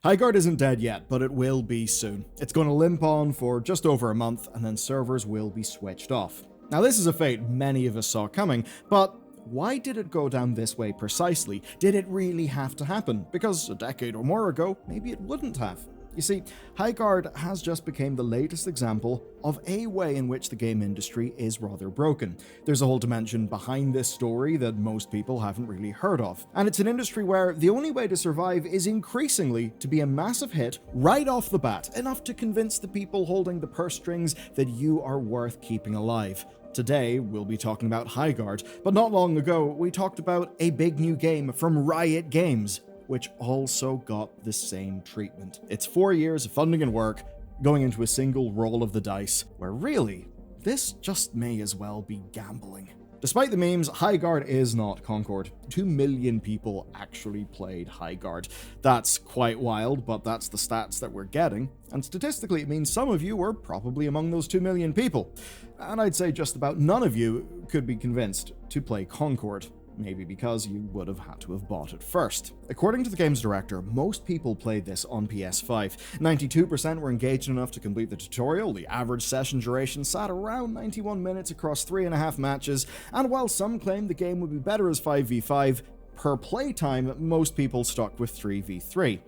Highguard isn't dead yet, but it will be soon. It's going to limp on for just over a month, and then servers will be switched off. Now, this is a fate many of us saw coming, but why did it go down this way precisely? Did it really have to happen? Because a decade or more ago, maybe it wouldn't have. You see, Highguard has just become the latest example of a way in which the game industry is rather broken. There's a whole dimension behind this story that most people haven't really heard of. And it's an industry where the only way to survive is increasingly to be a massive hit right off the bat, enough to convince the people holding the purse strings that you are worth keeping alive. Today, we'll be talking about Highguard, but not long ago, we talked about a big new game from Riot Games, which also got the same treatment. It's 4 years of funding and work going into a single roll of the dice, where really, this just may as well be gambling. Despite the memes, Highguard is not Concord. 2 million people actually played Highguard. That's quite wild, but that's the stats that we're getting, and statistically it means some of you were probably among those 2 million people. And I'd say just about none of you could be convinced to play Concord. Maybe because you would have had to have bought it first. According to the game's director, most people played this on PS5. 92% were engaged enough to complete the tutorial, the average session duration sat around 91 minutes across 3.5 matches, and while some claimed the game would be better as 5v5, per playtime, most people stuck with 3v3.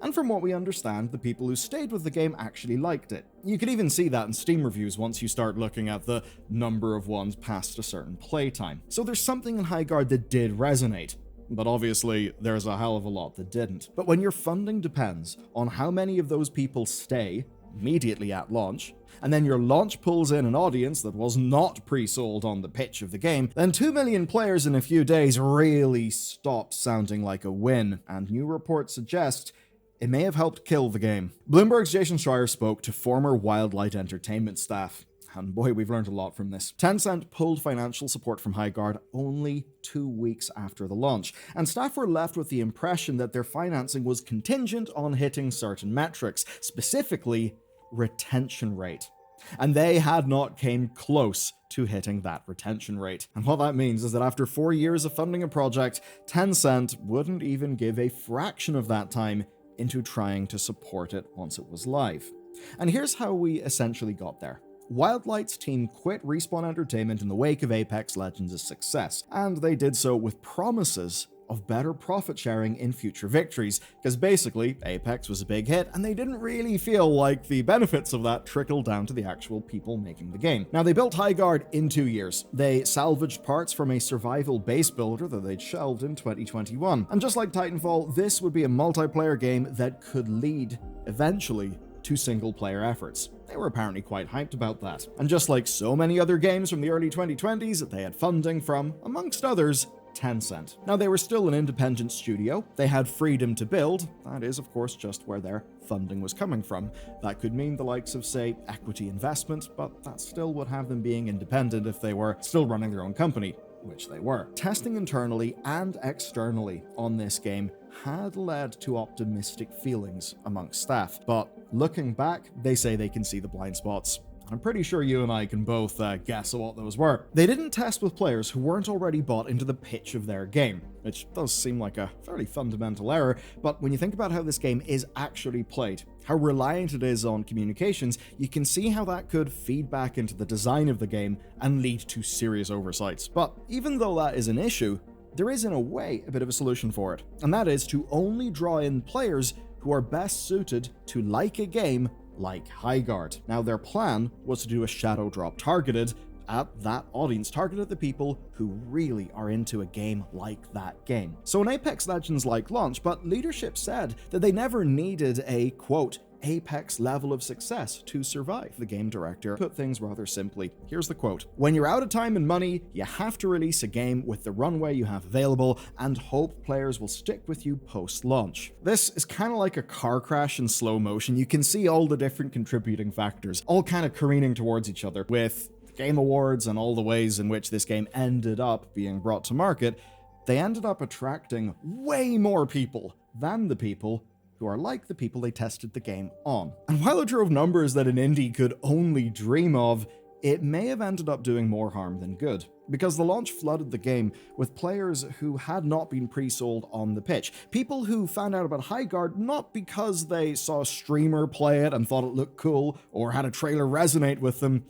And from what we understand, the people who stayed with the game actually liked it. You can even see that in Steam reviews once you start looking at the number of ones past a certain playtime. So there's something in Highguard that did resonate. But obviously, there's a hell of a lot that didn't. But when your funding depends on how many of those people stay immediately at launch, and then your launch pulls in an audience that was not pre-sold on the pitch of the game, then 2 million players in a few days really stops sounding like a win, and new reports suggest it may have helped kill the game. Bloomberg's Jason Schreier spoke to former Wildlight Entertainment staff, and boy, we've learned a lot from this. Tencent pulled financial support from Highguard only 2 weeks after the launch, and staff were left with the impression that their financing was contingent on hitting certain metrics, specifically retention rate. And they had not came close to hitting that retention rate. And what that means is that after 4 years of funding a project, Tencent wouldn't even give a fraction of that time into trying to support it once it was live. And here's how we essentially got there. Wildlight's team quit Respawn Entertainment in the wake of Apex Legends' success, and they did so with promises of better profit sharing in future victories, because basically Apex was a big hit and they didn't really feel like the benefits of that trickled down to the actual people making the game. Now, they built Highguard in 2 years. They salvaged parts from a survival base builder that they'd shelved in 2021. And just like Titanfall, this would be a multiplayer game that could lead, eventually, to single-player efforts. They were apparently quite hyped about that. And just like so many other games from the early 2020s, they had funding from, amongst others, Tencent. Now, they were still an independent studio. They had freedom to build. That is, of course, just where their funding was coming from. That could mean the likes of, say, equity investment, but that still would have them being independent if they were still running their own company, which they were. Testing internally and externally on this game had led to optimistic feelings amongst staff, but looking back, they say they can see the blind spots. I'm pretty sure you and I can both guess what those were. They didn't test with players who weren't already bought into the pitch of their game, which does seem like a fairly fundamental error, but when you think about how this game is actually played, how reliant it is on communications, you can see how that could feed back into the design of the game and lead to serious oversights. But even though that is an issue, there is in a way a bit of a solution for it, and that is to only draw in players who are best suited to like a game like Highguard. Now, their plan was to do a shadow drop targeted at that audience, targeted at the people who really are into a game like that game. So an Apex Legends like launch, but leadership said that they never needed a, quote, Apex level of success to survive. The game director put things rather simply. Here's the quote: "When you're out of time and money, you have to release a game with the runway you have available and hope players will stick with you post-launch." This is kind of like a car crash in slow motion. You can see all the different contributing factors, all kind of careening towards each other. With Game Awards and all the ways in which this game ended up being brought to market, they ended up attracting way more people than the people who are like the people they tested the game on. And while it drove numbers that an indie could only dream of, it may have ended up doing more harm than good. because the launch flooded the game with players who had not been pre-sold on the pitch. People who found out about Highguard not because they saw a streamer play it and thought it looked cool or had a trailer resonate with them,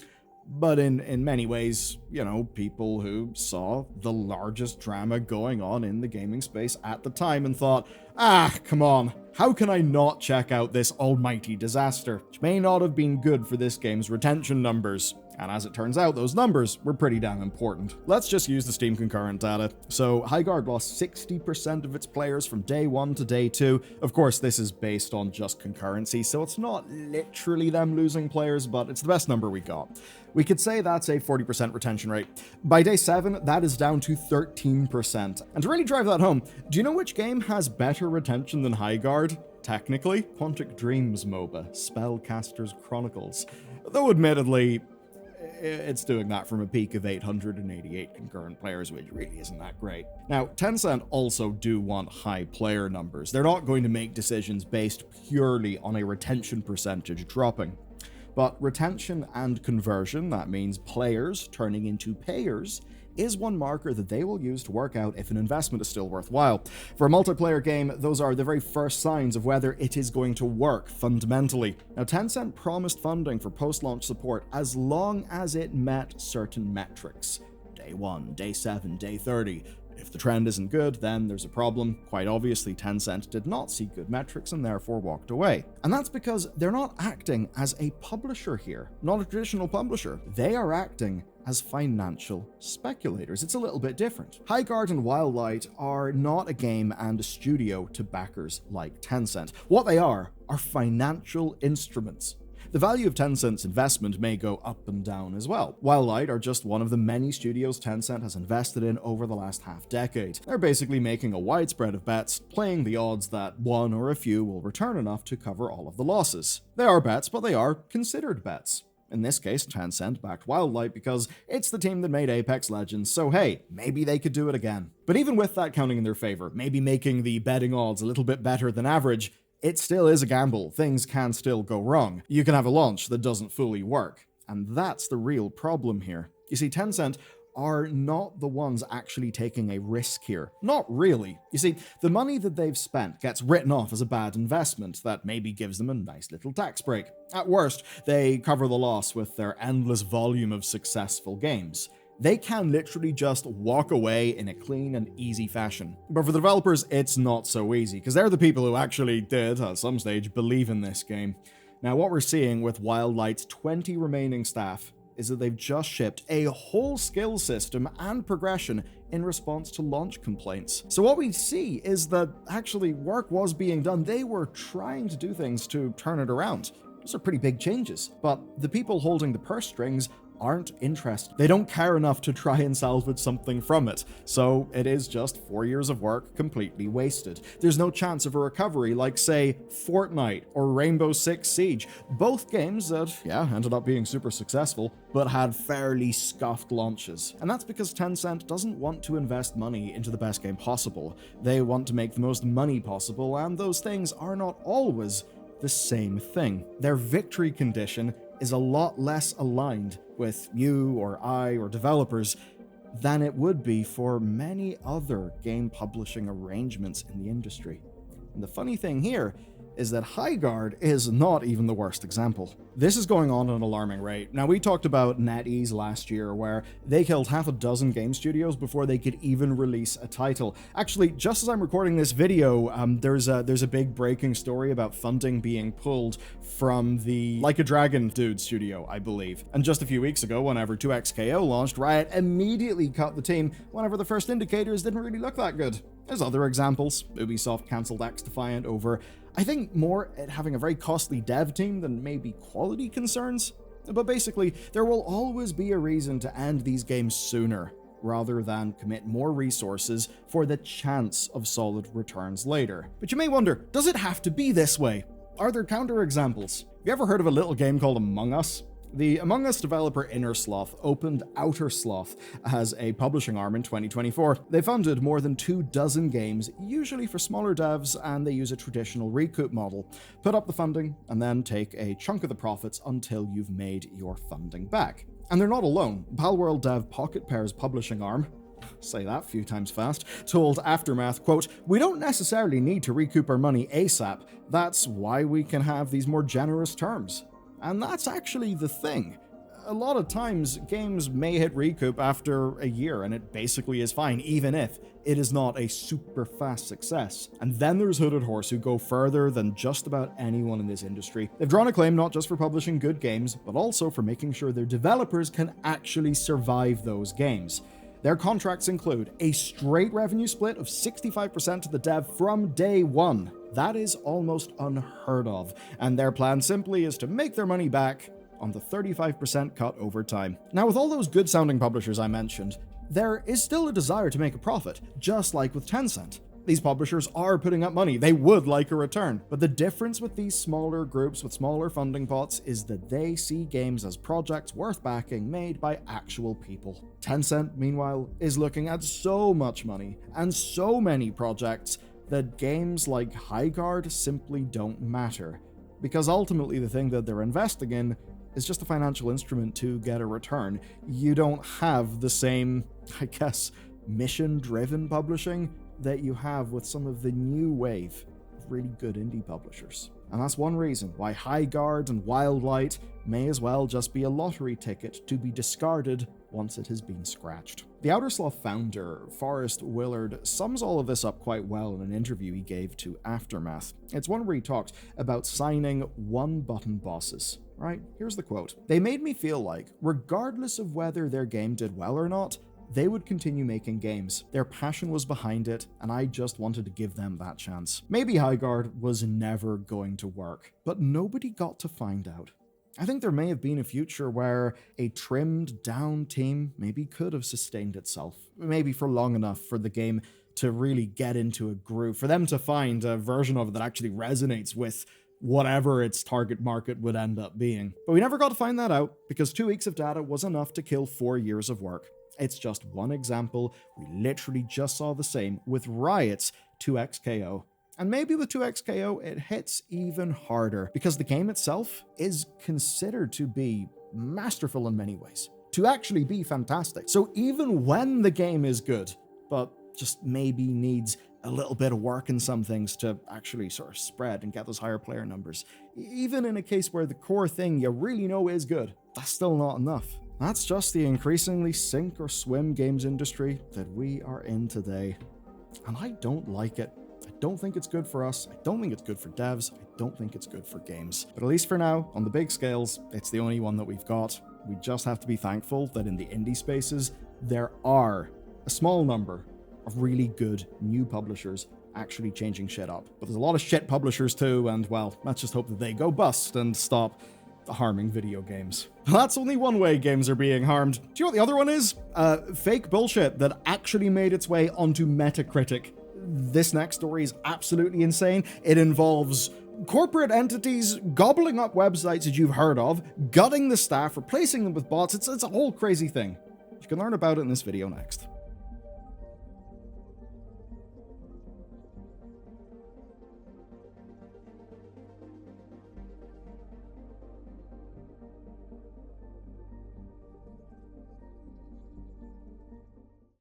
but in many ways, people who saw the largest drama going on in the gaming space at the time and thought, come on, how can I not check out this almighty disaster, which may not have been good for this game's retention numbers. And as it turns out, those numbers were pretty damn important. Let's just use the Steam concurrent data. So Highguard lost 60% of its players from day 1 to day 2. Of course, this is based on just concurrency, so it's not literally them losing players, but it's the best number we got. We could say that's a 40% retention rate. By day 7, that is down to 13%. And to really drive that home, do you know which game has better retention than Highguard? Technically, Quantic Dream's MOBA, Spellcaster's Chronicles. Though admittedly, it's doing that from a peak of 888 concurrent players, which really isn't that great. Now, Tencent also do want high player numbers. They're not going to make decisions based purely on a retention percentage dropping. But retention and conversion, that means players turning into payers, is one marker that they will use to work out if an investment is still worthwhile. For a multiplayer game, those are the very first signs of whether it is going to work fundamentally. Now, Tencent promised funding for post-launch support as long as it met certain metrics. Day 1, day 7, day 30. If the trend isn't good, then there's a problem. Quite obviously, Tencent did not see good metrics and therefore walked away. And that's because they're not acting as a publisher here, not a traditional publisher. They are acting as financial speculators. It's a little bit different. Highguard and Wildlight are not a game and a studio to backers like Tencent. What they are financial instruments. The value of Tencent's investment may go up and down as well. Wildlight are just one of the many studios Tencent has invested in over the last half-decade. They're basically making a widespread of bets, playing the odds that one or a few will return enough to cover all of the losses. They are bets, but they are considered bets. In this case, Tencent backed Wildlight because it's the team that made Apex Legends, so hey, maybe they could do it again. But even with that counting in their favor, maybe making the betting odds a little bit better than average, it still is a gamble. Things can still go wrong. You can have a launch that doesn't fully work. And that's the real problem here. You see, Tencent are not the ones actually taking a risk here. Not really. You see, the money that they've spent gets written off as a bad investment that maybe gives them a nice little tax break. At worst, they cover the loss with their endless volume of successful games. They can literally just walk away in a clean and easy fashion. But for the developers, it's not so easy, because they're the people who actually did, at some stage, believe in this game. Now, what we're seeing with Wildlight's 20 remaining staff is that they've just shipped a whole skill system and progression in response to launch complaints. So what we see is that actually work was being done. They were trying to do things to turn it around. Those are pretty big changes. But the people holding the purse strings aren't interested. They don't care enough to try and salvage something from it. So it is just 4 years of work completely wasted. There's no chance of a recovery like, say, Fortnite or Rainbow Six Siege. Both games that, ended up being super successful, but had fairly scuffed launches. And that's because Tencent doesn't want to invest money into the best game possible. They want to make the most money possible, and those things are not always the same thing. Their victory condition is a lot less aligned with you or I or developers than it would be for many other game publishing arrangements in the industry. And the funny thing here is that Highguard is not even the worst example. This is going on at an alarming rate. Now, we talked about NetEase last year, where they killed half a dozen game studios before they could even release a title. Actually, just as I'm recording this video, there's a big breaking story about funding being pulled from the Like a Dragon dude studio, I believe. And just a few weeks ago, whenever 2XKO launched, Riot immediately cut the team whenever the first indicators didn't really look that good. There's other examples. Ubisoft cancelled XDefiant over, I think, more at having a very costly dev team than maybe quality concerns. But basically, there will always be a reason to end these games sooner, rather than commit more resources for the chance of solid returns later. But you may wonder, does it have to be this way? Are there counterexamples? Have you ever heard of a little game called Among Us? The Among Us developer Innersloth opened Outer Sloth as a publishing arm in 2024. They funded more than 24 games, usually for smaller devs, and they use a traditional recoup model. Put up the funding, and then take a chunk of the profits until you've made your funding back. And they're not alone. Palworld dev Pocket Pair's publishing arm, say that a few times fast, told Aftermath, quote, "We don't necessarily need to recoup our money ASAP. That's why we can have these more generous terms." And that's actually the thing. A lot of times, games may hit recoup after a year, and it basically is fine, even if it is not a super fast success. And then there's Hooded Horse, who go further than just about anyone in this industry. They've drawn a claim not just for publishing good games, but also for making sure their developers can actually survive those games. Their contracts include a straight revenue split of 65% to the dev from day one. That is almost unheard of, and their plan simply is to make their money back on the 35% cut over time. Now, with all those good-sounding publishers I mentioned, there is still a desire to make a profit, just like with Tencent. These publishers are putting up money. They would like a return. But the difference with these smaller groups with smaller funding pots is that they see games as projects worth backing made by actual people. Tencent, meanwhile, is looking at so much money and so many projects that games like Highguard simply don't matter. Because ultimately the thing that they're investing in is just a financial instrument to get a return. You don't have the same, I guess, mission-driven publishing that you have with some of the new wave of really good indie publishers. And that's one reason why Highguard and Wildlight may as well just be a lottery ticket to be discarded once it has been scratched. The Outer Sloth founder, Forrest Willard, sums all of this up quite well in an interview he gave to Aftermath. It's one where he talks about signing one-button bosses. Right, here's the quote. "They made me feel like, regardless of whether their game did well or not, they would continue making games. Their passion was behind it, and I just wanted to give them that chance. Maybe Highguard was never going to work, but nobody got to find out. I think there may have been a future where a trimmed down team maybe could have sustained itself, maybe for long enough for the game to really get into a groove, for them to find a version of it that actually resonates with whatever its target market would end up being. But we never got to find that out, because 2 weeks of data was enough to kill 4 years of work. It's just one example. We literally just saw the same with Riot's 2XKO. And maybe with 2XKO, it hits even harder, because the game itself is considered to be masterful in many ways, to actually be fantastic. So even when the game is good, but just maybe needs a little bit of work in some things to actually sort of spread and get those higher player numbers, even in a case where the core thing you really know is good, that's still not enough. That's just the increasingly sink or swim games industry that we are in today. And I don't like it. I don't think it's good for us. I don't think it's good for devs. I don't think it's good for games. But at least for now, on the big scales, it's the only one that we've got. We just have to be thankful that in the indie spaces, there are a small number of really good new publishers actually changing shit up. But there's a lot of shit publishers too, and well, let's just hope that they go bust and stop harming video games. That's only one way games are being harmed. Do you know what the other one is? Fake bullshit that actually made its way onto Metacritic. This next story is absolutely insane. It involves corporate entities gobbling up websites that you've heard of, gutting the staff, replacing them with bots. It's a whole crazy thing. You can learn about it in this video next.